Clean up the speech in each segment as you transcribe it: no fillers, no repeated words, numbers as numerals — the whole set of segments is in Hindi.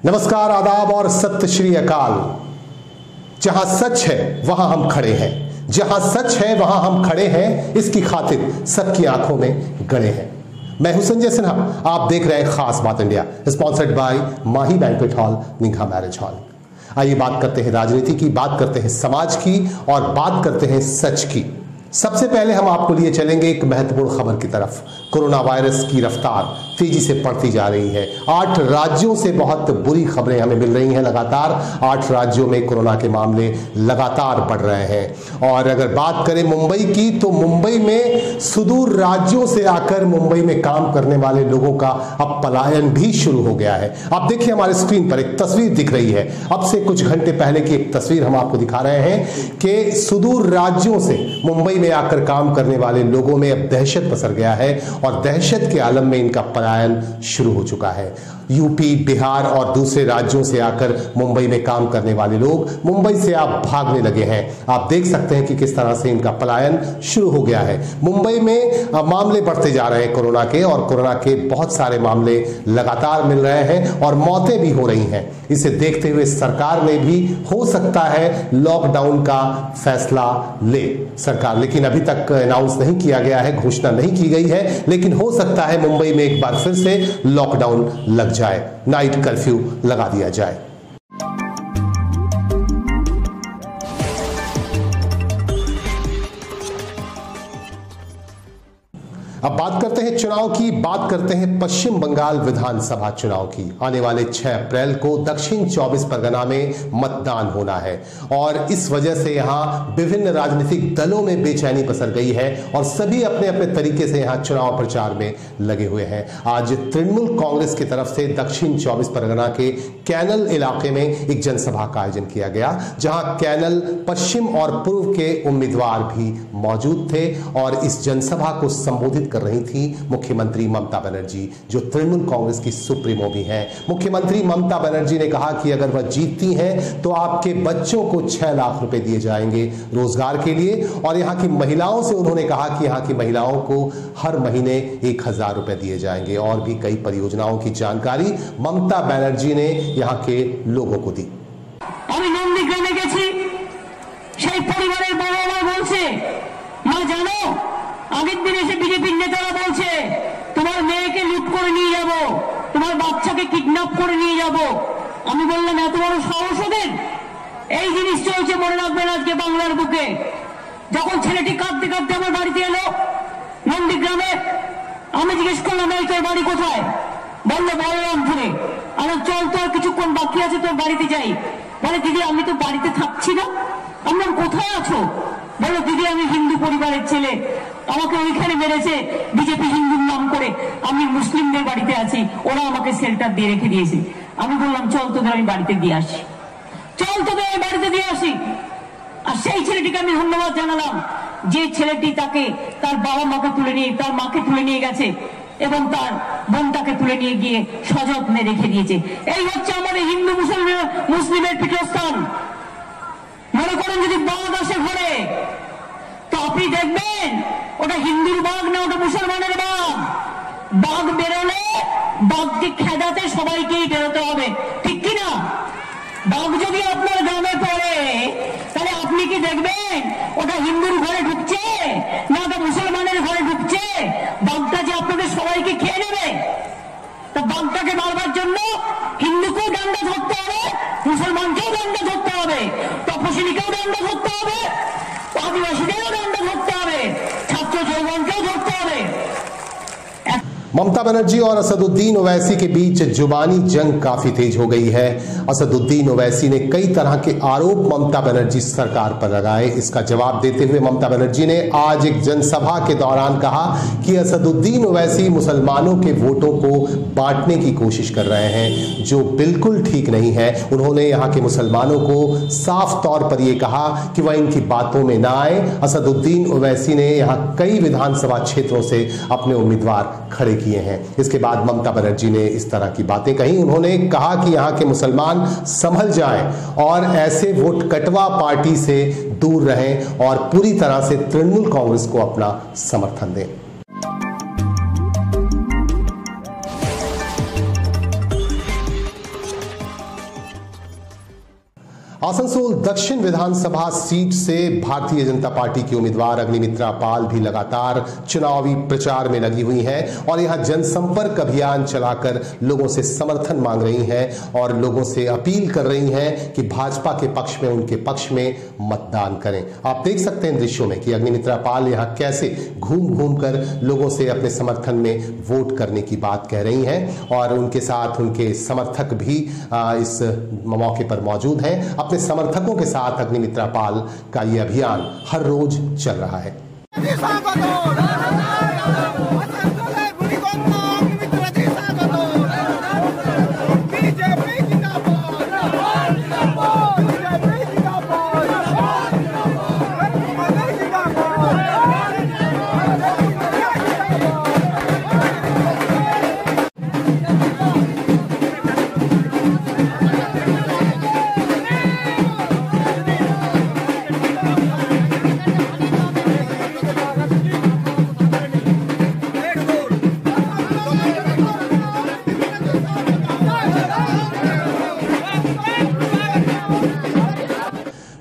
नमस्कार, आदाब और सत श्री अकाल। जहां सच है वहां हम खड़े हैं, जहां सच है वहां हम खड़े हैं, इसकी खातिर सबकी आंखों में गड़े हैं। मैं हूं संजय सिन्हा, आप देख रहे हैं खास बात India, sponsored by Mahi banquet hall, Ningha marriage hall. आइए बात करते हैं राजनीति की, बात करते हैं समाज की और बात करते हैं सच की। सबसे पहले हम आपको लिए चलेंगे एक महत्वपूर्ण खबर की तरफ। कोरोना वायरस की रफ्तार तेजी से बढ़ती जा रही है। 8 राज्यों से बहुत बुरी खबरें हमें मिल रही हैं लगातार। 8 राज्यों में कोरोना के मामले लगातार बढ़ रहे हैं। और अगर बात करें मुंबई की, तो मुंबई में सुदूर राज्यों से आकर मुंबई में काम करने वाले लोगों का अब पलायन भी शुरू हो गया है। आप देखिए, हमारे स्क्रीन पर एक तस्वीर दिख रही है। अब से कुछ घंटे पहले की एक तस्वीर हम आपको दिखा रहे हैं कि सुदूर राज्यों से मुंबई में आकर काम करने वाले लोगों में अब दहशत पसर गया है और दहशत के आलम में इनका पलायन शुरू हो चुका है। यूपी, बिहार और दूसरे राज्यों से आकर मुंबई में काम करने वाले लोग मुंबई से आप भागने लगे हैं। आप देख सकते हैं कि किस तरह से इनका पलायन शुरू हो गया है। मुंबई में मामले बढ़ते जा रहे हैं कोरोना के, और कोरोना के बहुत सारे मामले लगातार मिल रहे हैं और मौतें भी हो रही हैं। इसे देखते हुए सरकार ने भी हो सकता है लॉकडाउन का फैसला ले सरकार, लेकिन अभी तक अनाउंस नहीं किया गया है, घोषणा नहीं की गई है। लेकिन हो सकता है मुंबई में एक बार फिर से लॉकडाउन लग जाए, नाइट कर्फ्यू लगा दिया जाए। अब बात करते हैं चुनाव की, बात करते हैं पश्चिम बंगाल विधानसभा चुनाव की। आने वाले 6 अप्रैल को दक्षिण 24 परगना में मतदान होना है और इस वजह से यहां विभिन्न राजनीतिक दलों में बेचैनी पसर गई है और सभी अपने अपने तरीके से यहां चुनाव प्रचार में लगे हुए हैं। आज तृणमूल कांग्रेस की तरफ से दक्षिण 24 परगना के कैनल इलाके में एक जनसभा का आयोजन किया गया, जहां कैनल पश्चिम और पूर्व के उम्मीदवार भी मौजूद थे और इस जनसभा को संबोधित कर रही थी मुख्यमंत्री ममता बनर्जी, जो तृणमूल कांग्रेस की सुप्रीमो भी हैं। मुख्यमंत्री ममता बनर्जी ने कहा कि अगर वह जीतती हैं तो आपके बच्चों को 6 लाख रुपए दिए जाएंगे रोजगार के लिए, और यहां की महिलाओं से उन्होंने कहा कि यहां की महिलाओं को हर महीने 1000 रुपए दिए जाएंगे। और भी कई परियोजनाओं की जानकारी ममता बनर्जी ने यहां के लोगों को दी। আগের দিন এসে বিজেপির নেতারা বলছে তোমার মেয়েকে লুট করে নিয়ে যাব, তোমার বাচ্চাকে কিডন্যাপ করে নিয়ে যাব। আমি বললাম এত বড় সাহস ওদের? এই জিনিস চলছে, মনে রাখবেন আজকে বাংলার বুকে। যখন ছেলেটি কাঁদতে কাঁদতে আমার বাড়িতে এলো নন্দীগ্রামে, আমি জিজ্ঞেস করলাম এই তোর বাড়ি কোথায়? বললো বলরামপুরে। আমার চল তো আর কিছুক্ষণ বাকি আছে, তোর বাড়িতে যাই। বলে দিদি আমি তো বাড়িতে থাকছি না। আমরা কোথায় আছো? বলো দিদি আমি হিন্দু পরিবারের ছেলে, আমাকে ওইখানে মেরেছে বিজেপি হিন্দুর নাম করে, আমি মুসলিমদের বাড়িতে আছি, ওরা আমাকে শেল্টার দিয়ে রেখে দিয়েছে। আমি বললাম চল তোদের আমি বাড়িতে দিয়ে আসি, চল তোদের আমি বাড়িতে দিয়ে আসি। আর সেই ছেলেটিকে আমি ধন্যবাদ জানালাম, যে ছেলেটি তাকে তার বাবা মাকে তুলে নিয়ে, তার মাকে তুলে নিয়ে গেছে এবং তার বোনটাকে তুলে নিয়ে গিয়ে সযত্নে রেখে দিয়েছে। এই হচ্ছে আমাদের হিন্দু মুসলিমের পীঠস্থান। মনে করেন যদি বাঘ আসে ঘরে, তো আপনি দেখবেন ওটা হিন্দুর বাঘ না, ওটা মুসলমানের বাঘ। বাঘ বেরোলে বাঘকে খেদাতে সবাইকেই বেরোতে হবে, ঠিক কিনা? বাঘ যদি আপনার গ্রামে পড়ে, তাহলে আপনি কি দেখবেন ওটা হিন্দুর ঘরে ঢুকছে না ওটা মুসলমানের ঘরে ঢুকছে? বাঘটা যে আপনাদের সবাইকে খেয়ে নেবে। তা বাঘটাকে মারবার জন্য হিন্দুকেও ডান্ডা ধরতে হবে, মুসলমানকেও ডান্ডা ধরতে হবে, তপশিলীকেও ডান্ডা ধরতে হবে, আদিবাসীদেরও ডান্ডা ধরতে হবে, ছাত্র যৌবনকেও ধরতে হবে। ममता बनर्जी और असदुद्दीन ओवैसी के बीच जुबानी जंग काफी तेज हो गई है। असदुद्दीन ओवैसी ने कई तरह के आरोप ममता बनर्जी सरकार पर लगाए। इसका जवाब देते हुए ममता बनर्जी ने आज एक जनसभा के दौरान कहा कि असदुद्दीन ओवैसी मुसलमानों के वोटों को बांटने की कोशिश कर रहे हैं, जो बिल्कुल ठीक नहीं है। उन्होंने यहां के मुसलमानों को साफ तौर पर यह कहा कि वह इनकी बातों में ना आए। असदुद्दीन ओवैसी ने यहां कई विधानसभा क्षेत्रों से अपने उम्मीदवार खड़े किए हैं। इसके बाद ममता बनर्जी ने इस तरह की बातें कही। उन्होंने कहा कि यहां के मुसलमान संभल जाएं और ऐसे वोट कटवा पार्टी से दूर रहें और पूरी तरह से तृणमूल कांग्रेस को अपना समर्थन दें। आसनसोल दक्षिण विधानसभा सीट से भारतीय जनता पार्टी की उम्मीदवार अग्निमित्रा पाल भी लगातार चुनावी प्रचार में लगी हुई हैं और यहां जनसंपर्क अभियान चलाकर लोगों से समर्थन मांग रही हैं और लोगों से अपील कर रही हैं कि भाजपा के पक्ष में, उनके पक्ष में मतदान करें। आप देख सकते हैं दृश्यों में कि अग्निमित्रा पाल यहां कैसे घूम घूम कर लोगों से अपने समर्थन में वोट करने की बात कह रही हैं और उनके साथ उनके समर्थक भी इस मौके पर मौजूद हैं। अपने समर्थकों के साथ अग्निमित्रा पाल का यह अभियान हर रोज चल रहा है।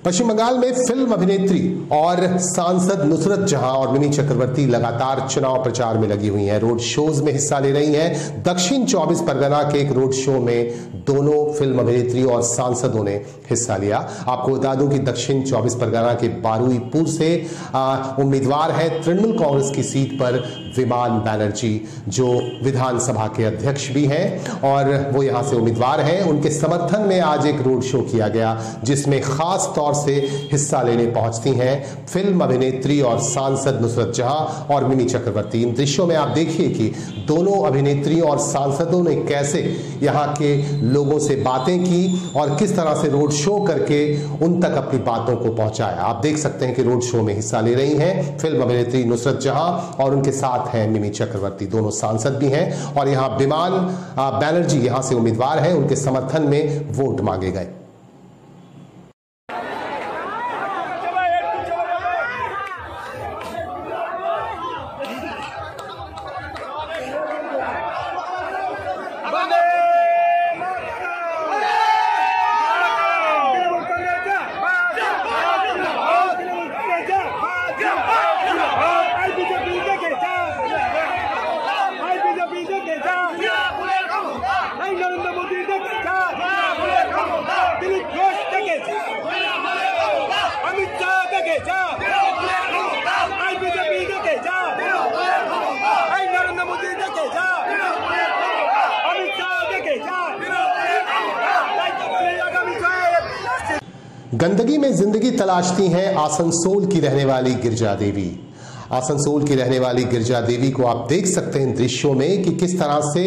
पश्चिम बंगाल में फिल्म अभिनेत्री और सांसद नुसरत जहां और मिमी चक्रवर्ती लगातार चुनाव प्रचार में लगी हुई हैं, रोड शोज में हिस्सा ले रही हैं। दक्षिण 24 परगना के एक रोड शो में दोनों फिल्म अभिनेत्री और सांसदों ने हिस्सा लिया। आपको बता दूं कि दक्षिण 24 परगना के बारुईपुर से उम्मीदवार है तृणमूल कांग्रेस की सीट पर विमान बैनर्जी, जो विधानसभा के अध्यक्ष भी हैं और वो यहां से उम्मीदवार हैं। उनके समर्थन में आज एक रोड शो किया गया जिसमें खास तौर से हिस्सा लेने पहुंचती हैं फिल्म अभिनेत्री और सांसद नुसरत जहां और मिमी चक्रवर्ती। इन दृश्यों में आप देखिए कि दोनों अभिनेत्री और सांसदों ने कैसे यहां के लोगों से बातें की और किस तरह से रोड शो करके उन तक अपनी बातों को पहुंचाया। आप देख सकते हैं कि रोड शो में हिस्सा ले रही हैं फिल्म अभिनेत्री नुसरत जहां और उनके साथ हैं मिमी चक्रवर्ती, दोनों सांसद भी हैं और यहां विमान बैनर्जी यहां से उम्मीदवार हैं, उनके समर्थन में वोट मांगे गए। गंदगी में जिंदगी तलाशती हैं आसनसोल की रहने वाली गिरजा देवी। आसनसोल की रहने वाली गिरजा देवी को आप देख सकते हैं दृश्यों में कि किस तरह से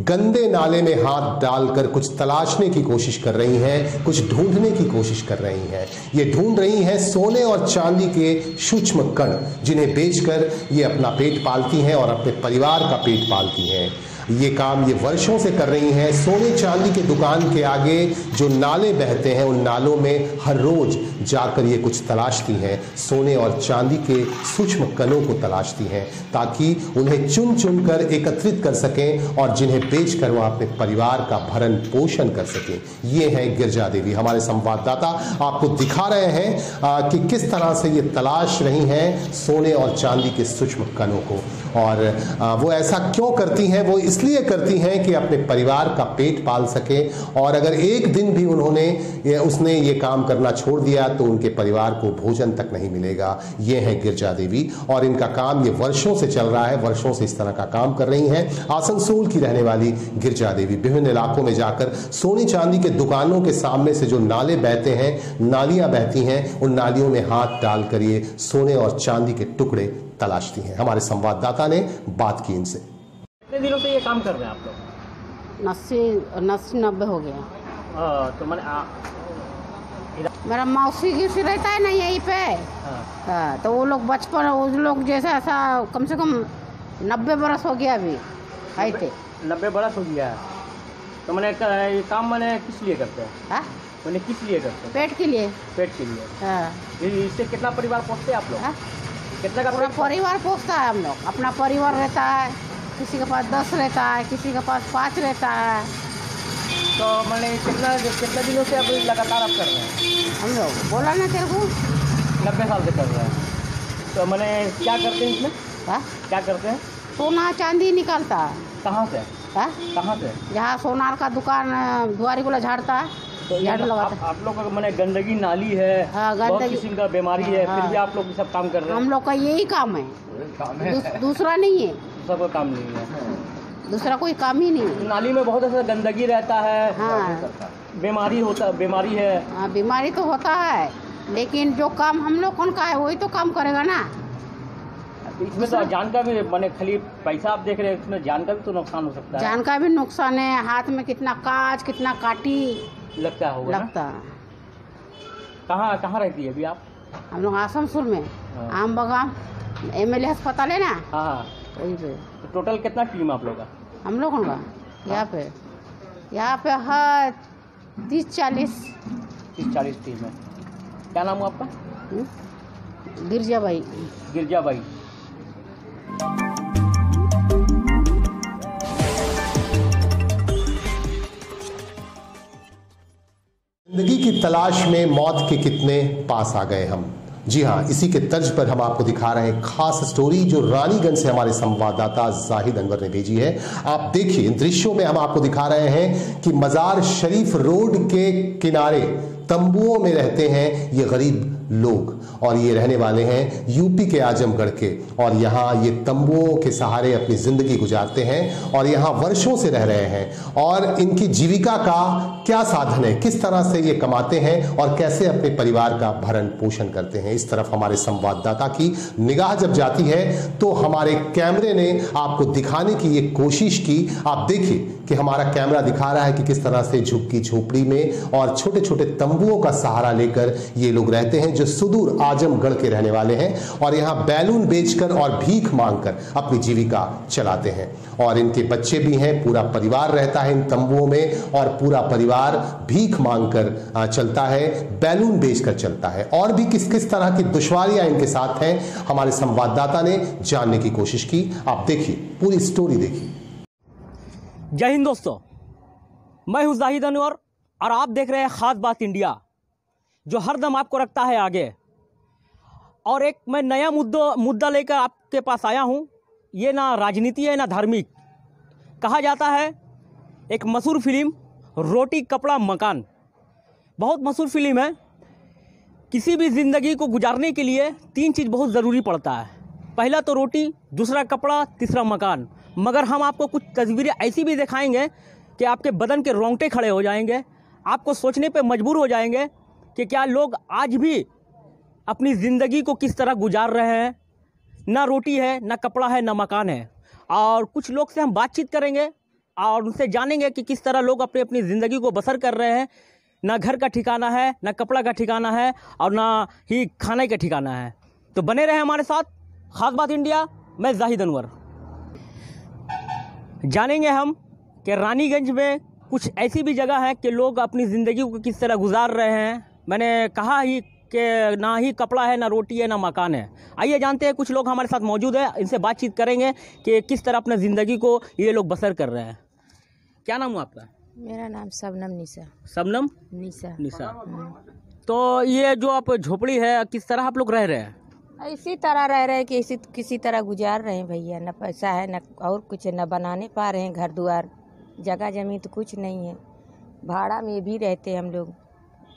गंदे नाले में हाथ डालकर कुछ तलाशने की कोशिश कर रही हैं, कुछ ढूंढने की कोशिश कर रही हैं। ये ढूंढ रही हैं सोने और चांदी के सूक्ष्म कण, जिन्हें बेचकर ये अपना पेट पालती हैं और अपने परिवार का पेट पालती हैं। ये काम ये वर्षों से कर रही हैं। सोने चांदी के दुकान के आगे जो नाले बहते हैं उन नालों में हर रोज जाकर ये कुछ तलाशती हैं, सोने और चांदी के सूक्ष्म कणों को तलाशती हैं ताकि उन्हें चुन चुन कर एकत्रित कर सकें और जिन्हें बेचकर वह अपने परिवार का भरण पोषण कर सकें। ये है गिरजा देवी। हमारे संवाददाता आपको दिखा रहे हैं कि किस तरह से ये तलाश रही हैं सोने और चांदी के सूक्ष्म कणों को और वो ऐसा क्यों करती हैं। वो इसलिए करती हैं कि अपने परिवार का पेट पाल सके और अगर एक दिन भी उसने ये काम करना छोड़ दिया तो उनके परिवार को भोजन तक नहीं मिलेगा। ये है गिरजा देवी और इनका काम ये वर्षों से चल रहा है, वर्षों से इस तरह का काम कर रही हैं। आसनसोल की रहने वाली गिरजा देवी विभिन्न इलाकों में जाकर सोने चांदी के दुकानों के सामने से जो नाले बहते हैं, नालियां बहती हैं, उन नालियों में हाथ डालकर ये सोने और चांदी के टुकड़े तलाशती हैं। हमारे संवाददाता ने बात की इनसे। कितने दिनों से ये काम कर रहे हैं आप लोग? 90 हो गया। तो मैंने मेरा मौसी की से रहता है ना यहीं पे। हाँ, तो वो लोग बचपन उस लोग जैसा ऐसा कम से कम 90 बरस हो गया अभी आते। 90 बरस हो गया। तो मैंने ये काम मैंने किस लिए करते हैं? हाँ? मैंने किस लिए करते हैं? पेट के लिए। पेट के लिए। हाँ। इससे कितना परिवार पोसते हैं आप लोग? हाँ? कितना का पूरा परिवार पोसता है हम लोग। अपना परिवार रहता है, किसी के पास 10 रहता है, किसी के पास 5 रहता है। तो मैंने कितना दिनों से आप लगातार आप कर रहे हैं? हम लोग बोला ना तेरे को। 90 साल से कर रहे हैं। तो मैंने क्या करते हैं इसमें? हाँ? क्या करते हैं? सोना चांदी निकालता है। कहाँ से? हाँ? कहाँ से? जहाँ सोनार का दुकान दुआरी को झाड़ता है, तो झाड़ू लगाता आप लोग का मैंने गंदगी नाली है, हाँ, बहुत गंदगी किस्म का बीमारी है, हाँ। फिर भी आप लोग ये सब काम कर रहे हैं। हम लोग का यही काम है, दूसरा नहीं है। दूसरा कोई काम नहीं है, दूसरा कोई काम ही नहीं है। नाली में बहुत ऐसा गंदगी रहता है, हाँ बीमारी है। हाँ, बीमारी तो होता है, लेकिन जो काम हम लोग कौन का है वही तो काम करेगा ना। इसमें तो जान का भी मैंने खाली पैसा आप देख रहे हैं, इसमें जान का भी तो नुकसान हो सकता है। जान का भी नुकसान है, हाथ में कितना कांच कितना काटी लगता होगा लगता। कहाँ रहती है अभी आप? हम लोग आसनसोल में हाँ। आम बगान MLA अस्पताल है ना, हाँ, वहीं पे। तो टोटल कितना टीम आप लोग का? हम लोगों का यहाँ पे है 30-40 टीम है। क्या नाम है आपका? गिरजाबाई। गिरजाबाई। जिंदगी की तलाश में मौत के कितने पास आ गए हम। जी हाँ, इसी के तर्ज पर हम आपको दिखा रहे हैं खास स्टोरी जो रानीगंज से हमारे संवाददाता जाहिद अनवर ने भेजी है। आप देखिए, इन दृश्यों में हम आपको दिखा रहे हैं कि मजार शरीफ रोड के किनारे तंबुओं में रहते हैं ये गरीब लोग, और ये रहने वाले हैं यूपी के आजमगढ़ के, और यहाँ ये तंबुओं के सहारे अपनी जिंदगी गुजारते हैं और यहाँ वर्षों से रह रहे हैं। और इनकी जीविका का क्या साधन है, किस तरह से ये कमाते हैं और कैसे अपने परिवार का भरण पोषण करते हैं, इस तरफ हमारे संवाददाता की निगाह जब जाती है तो हमारे कैमरे ने आपको दिखाने की ये कोशिश की। आप देखिए कि हमारा कैमरा दिखा रहा है कि किस तरह से झुग्गी झोपड़ी में और छोटे छोटे तंबुओं का सहारा लेकर ये लोग रहते हैं जो सुदूर आजमगढ़ के रहने वाले हैं, और यहाँ बैलून बेचकर और भीख मांगकर अपनी जीविका चलाते हैं। और इनके बच्चे भी हैं, पूरा परिवार रहता है इन तंबुओं में, और पूरा परिवार भीख मांगकर चलता है, बैलून बेचकर चलता है। और भी किस किस तरह की दुश्वारियां इनके साथ हैं, हमारे संवाददाता ने जानने की कोशिश की। आप देखिए, पूरी स्टोरी देखिए। जय हिंद दोस्तों, मैं हूं जाहिद अनवर और आप देख रहे हैं खास बात इंडिया, जो हरदम आपको रखता है आगे। और एक मैं नया मुद्दा लेकर आपके पास आया हूं। ये ना राजनीति है ना धार्मिक। कहा जाता है एक मशहूर फिल्म रोटी कपड़ा मकान, बहुत मशहूर फिल्म है। किसी भी ज़िंदगी को गुजारने के लिए 3 चीज़ बहुत ज़रूरी पड़ता है। पहला तो रोटी, दूसरा कपड़ा, तीसरा मकान। मगर हम आपको कुछ तस्वीरें ऐसी भी दिखाएंगे कि आपके बदन के रोंगटे खड़े हो जाएंगे, आपको सोचने पे मजबूर हो जाएंगे कि क्या लोग आज भी अपनी ज़िंदगी को किस तरह गुजार रहे हैं। ना रोटी है, ना कपड़ा है, ना मकान है। और कुछ लोग से हम बातचीत करेंगे और उनसे जानेंगे कि किस तरह लोग अपनी ज़िंदगी को बसर कर रहे हैं। ना घर का ठिकाना है, ना कपड़ा का ठिकाना है, और ना ही खाने का ठिकाना है। तो बने रहे हमारे साथ, खास बात इंडिया। मैं जाहिद अनवर। जानेंगे हम कि रानीगंज में कुछ ऐसी भी जगह है कि लोग अपनी ज़िंदगी को किस तरह गुजार रहे हैं। मैंने कहा ही कि ना ही कपड़ा है, ना रोटी है, ना मकान है। आइए जानते हैं, कुछ लोग हमारे साथ मौजूद है, इनसे बातचीत करेंगे कि किस तरह अपने ज़िंदगी को ये लोग बसर कर रहे हैं। क्या नाम है आपका? मेरा नाम शबनम निशा। शबनम निशा। तो ये जो आप झोपड़ी है, किस तरह आप लोग रह रहे हैं? इसी तरह रह रहे हैं कि किसी तरह गुजार रहे हैं भैया। न पैसा है, न और कुछ, न बनाने पा रहे हैं घर द्वार, जगह जमीन तो कुछ नहीं है। भाड़ा में भी रहते हम लोग।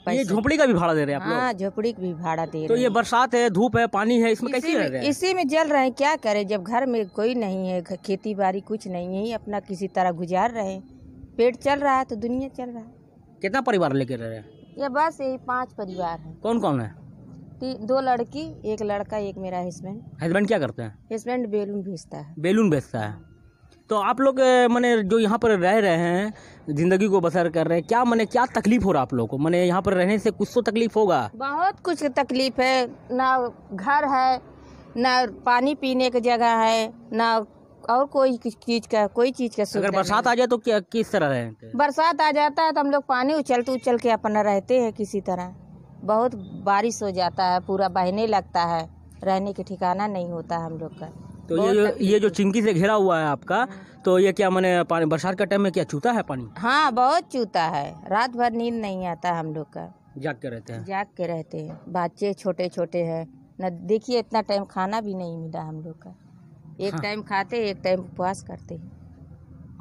ये झोपड़ी का भी भाड़ा दे रहे हैं आप लोग? हाँ, झोपड़ी का भी भाड़ा दे रहे हैं। तो ये बरसात है, धूप है, पानी है, इसमें कैसे रह रहे हैं? इसी में जल रहे हैं। क्या करें जब घर में कोई नहीं है, खेती बाड़ी कुछ नहीं है, अपना किसी तरह गुजार रहे हैं। पेट चल रहा है तो दुनिया चल रहा है। कितना परिवार लेके रह रहे हैं? ये बस यही 5 परिवार है। कौन कौन है? 2 लड़की, 1 लड़का, 1 मेरा हस्बैंड। हस्बैंड क्या करते हैं? हस्बैंड बैलून बेचता है। बैलून बेचता है। तो आप लोग माने जो यहाँ पर रह रहे हैं, ज़िंदगी को बसर कर रहे हैं, क्या माने क्या तकलीफ हो रहा है आप लोगों को? माने यहाँ पर रहने से कुछ तो तकलीफ होगा? बहुत कुछ तकलीफ है। ना घर है, ना पानी पीने की जगह है, ना और कोई चीज़ का सुविधा। अगर बरसात आ जाए तो क्या किस तरह रहेंगे? बरसात आ जाता है तो हम लोग पानी उछल के अपना रहते हैं किसी तरह। बहुत बारिश हो जाता है, पूरा बहने लगता है, रहने के ठिकाना नहीं होता हम लोग का। तो ये जो चिंकी से घेरा हुआ है आपका, तो ये क्या माने पानी बरसात का टाइम में क्या चूता है पानी? हाँ, बहुत चूता है। रात भर नींद नहीं आता हम लोग का। जाग के रहते हैं? जाग के रहते हैं, बच्चे छोटे छोटे हैं न। देखिए इतना टाइम खाना भी नहीं मिला हम लोग का, एक टाइम खाते एक टाइम उपवास करते हैं।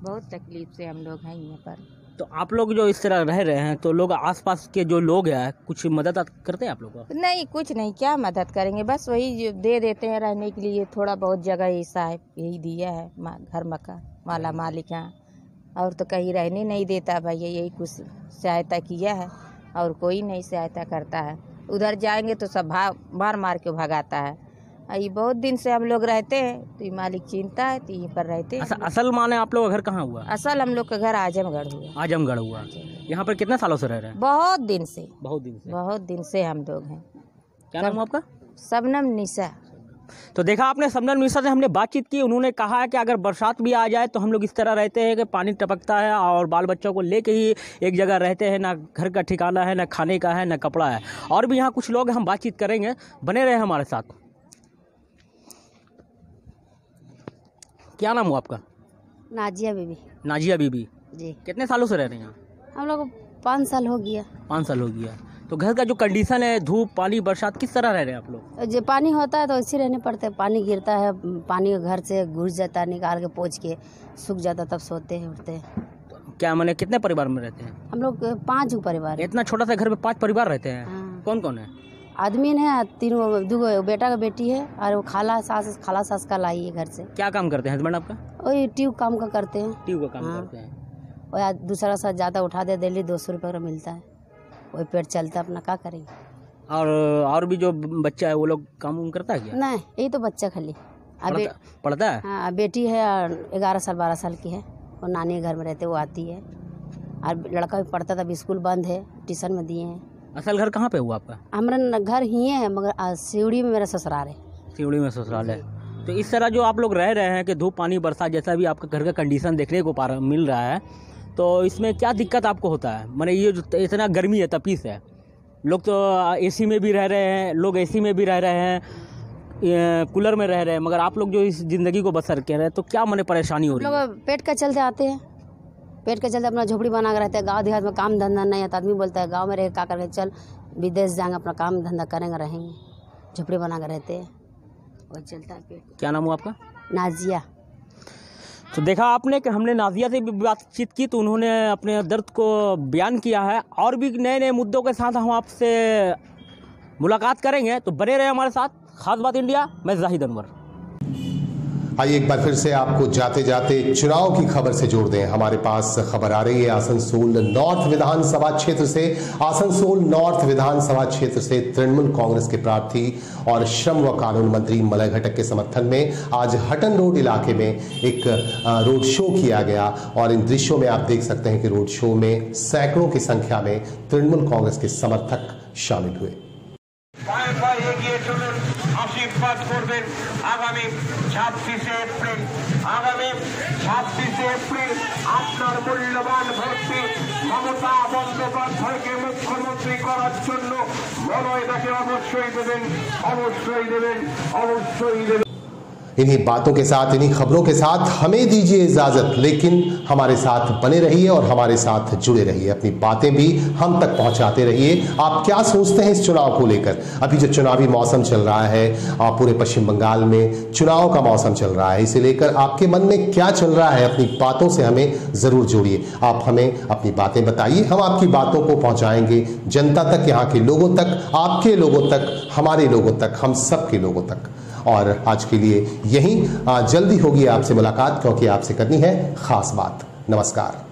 बहुत तकलीफ से हम लोग हैं यहाँ पर। तो आप लोग जो इस तरह रह रहे हैं तो लोग आसपास के जो लोग हैं कुछ मदद करते हैं आप लोग को? नहीं, कुछ नहीं, क्या मदद करेंगे, बस वही जो दे देते हैं रहने के लिए, थोड़ा बहुत जगह ऐसा है यही दिया है, घर मकान माला मालिक यहाँ, और तो कहीं रहने नहीं देता भैया, यही कुछ सहायता किया है और कोई नहीं सहायता करता है। उधर जाएंगे तो सब मार मार के भगाता है। ये बहुत दिन से हम लोग रहते हैं तो ये मालिक चिंता है तो यहीं पर रहते हैं। असल माने आप लोग का घर कहाँ हुआ? असल हम लोग का घर आजमगढ़ हुआ। आजमगढ़ हुआ। यहाँ पर कितने सालों से रह रहे हैं? बहुत दिन से। बहुत दिन से हम लोग हैं। क्या नाम है आपका? शबनम निशा। तो देखा आपने, शबनम निशा से हमने बातचीत की। उन्होंने कहा है कि अगर बरसात भी आ जाए तो हम लोग इस तरह रहते हैं कि पानी टपकता है और बाल बच्चों को लेके ही एक जगह रहते हैं, ना घर का ठिकाना है, ना खाने का है, ना कपड़ा है। और भी यहाँ कुछ लोग, हम बातचीत करेंगे, बने रहे हमारे साथ। क्या नाम हुआ आपका? नाजिया बीबी। नाजिया बीबी जी। कितने सालों से रह रहे हैं यहाँ? हम लोग 5 साल हो गया। 5 साल हो गया। तो घर का जो कंडीशन है, धूप पानी बरसात, किस तरह रह रहे हैं आप लोग? जो पानी होता है तो ऐसे रहने पड़ते हैं, पानी गिरता है, पानी घर से घुस जाता है, निकाल के पोंछ के सूख जाता, तब सोते हैं उठते हैं। क्या मैंने कितने परिवार में रहते हैं? हम लोग 5 परिवार। इतना छोटा सा घर में 5 परिवार रहते हैं? हाँ। कौन कौन है? आदमी है 3, 2 बेटा का बेटी है और वो खाला सास का लाई है घर से। क्या काम करते हैं हस्बैंड आपका? वही ट्यूब काम का करते हैं। ट्यूब का काम हाँ। करते हैं। और दूसरा सा ज़्यादा उठा दे, डेली 200 रुपये मिलता है, वही पेट चलता है अपना, क्या करेंगे। और भी जो बच्चा है वो लोग काम करता है क्या? नहीं, यही तो बच्चा खाली पढ़ता है। हाँ, बेटी है 11 साल 12 साल की है, वो नानी के घर में रहते, वो आती है। और लड़का भी पढ़ता था, अभी स्कूल बंद है, ट्यूशन में दिए हैं। असल घर कहाँ पे हुआ आपका? हमारा घर ही है, मगर सिवड़ी में मेरा ससुराल है। सिवड़ी में ससुराल है। तो इस तरह जो आप लोग रह रहे हैं कि धूप पानी बरसात जैसा भी आपका घर का कंडीशन देखने को मिल रहा है, तो इसमें क्या दिक्कत आपको होता है? माने ये जो इतना गर्मी है, तपीस है, लोग तो एसी में भी रह रहे हैं, लोग एसी में भी रह रहे हैं, कूलर में रह रहे हैं, मगर आप लोग जो इस ज़िंदगी को बसर कर रहे हैं तो क्या माने परेशानी हो रही है? लोग पेट का चलते आते हैं, पेट के चलते अपना झोपड़ी बना के रहते हैं। गाँव देहात में काम धंधा नहीं है तो आदमी बोलता है गाँव में रह क्या करके चल विदेश जाएंगे, अपना काम धंधा करेंगे, रहेंगे, झोपड़ी बना के रहते हैं, वही चलता है पेट। क्या नाम हुआ आपका? नाजिया। तो देखा आपने कि हमने नाजिया से भी बातचीत की तो उन्होंने अपने दर्द को बयान किया है। और भी नए नए मुद्दों के साथ हम आपसे मुलाकात करेंगे, तो बने रहे हमारे साथ। खास बात इंडिया, मैं जाहिद अनवर। आइए एक बार फिर से आपको जाते जाते चुनाव की खबर से जोड़ दें। हमारे पास खबर आ रही है आसनसोल नॉर्थ विधानसभा क्षेत्र से। आसनसोल नॉर्थ विधानसभा क्षेत्र से तृणमूल कांग्रेस के प्रार्थी और श्रम व कानून मंत्री मलय घटक के समर्थन में आज हटन रोड इलाके में एक रोड शो किया गया। और इन दृश्यों में आप देख सकते हैं कि रोड शो में सैकड़ों की संख्या में तृणमूल कांग्रेस के समर्थक शामिल हुए। आशीर्वाद করবেন আগামী 26 এপ্রিল আপনার মূল্যবান ভোটটি মমতা বন্দ্যোপাধ্যায়কে মুখ্যমন্ত্রী করার জন্য মনোনয়নকে অবশ্যই দেবেন। इन्हीं बातों के साथ, इन्हीं खबरों के साथ हमें दीजिए इजाजत, लेकिन हमारे साथ बने रहिए और हमारे साथ जुड़े रहिए। अपनी बातें भी हम तक पहुंचाते रहिए। आप क्या सोचते हैं इस चुनाव को लेकर? अभी जो चुनावी मौसम चल रहा है, पूरे पश्चिम बंगाल में चुनाव का मौसम चल रहा है, इसे लेकर आपके मन में क्या चल रहा है? अपनी बातों से हमें जरूर जोड़िए। आप हमें अपनी बातें बताइए, हम आपकी बातों को पहुंचाएंगे जनता तक, यहाँ के लोगों तक, आपके लोगों तक, हमारे लोगों तक, हम सबके लोगों तक। और आज के लिए यहीं जल्दी होगी आपसे मुलाकात, क्योंकि आपसे करनी है खास बात। नमस्कार।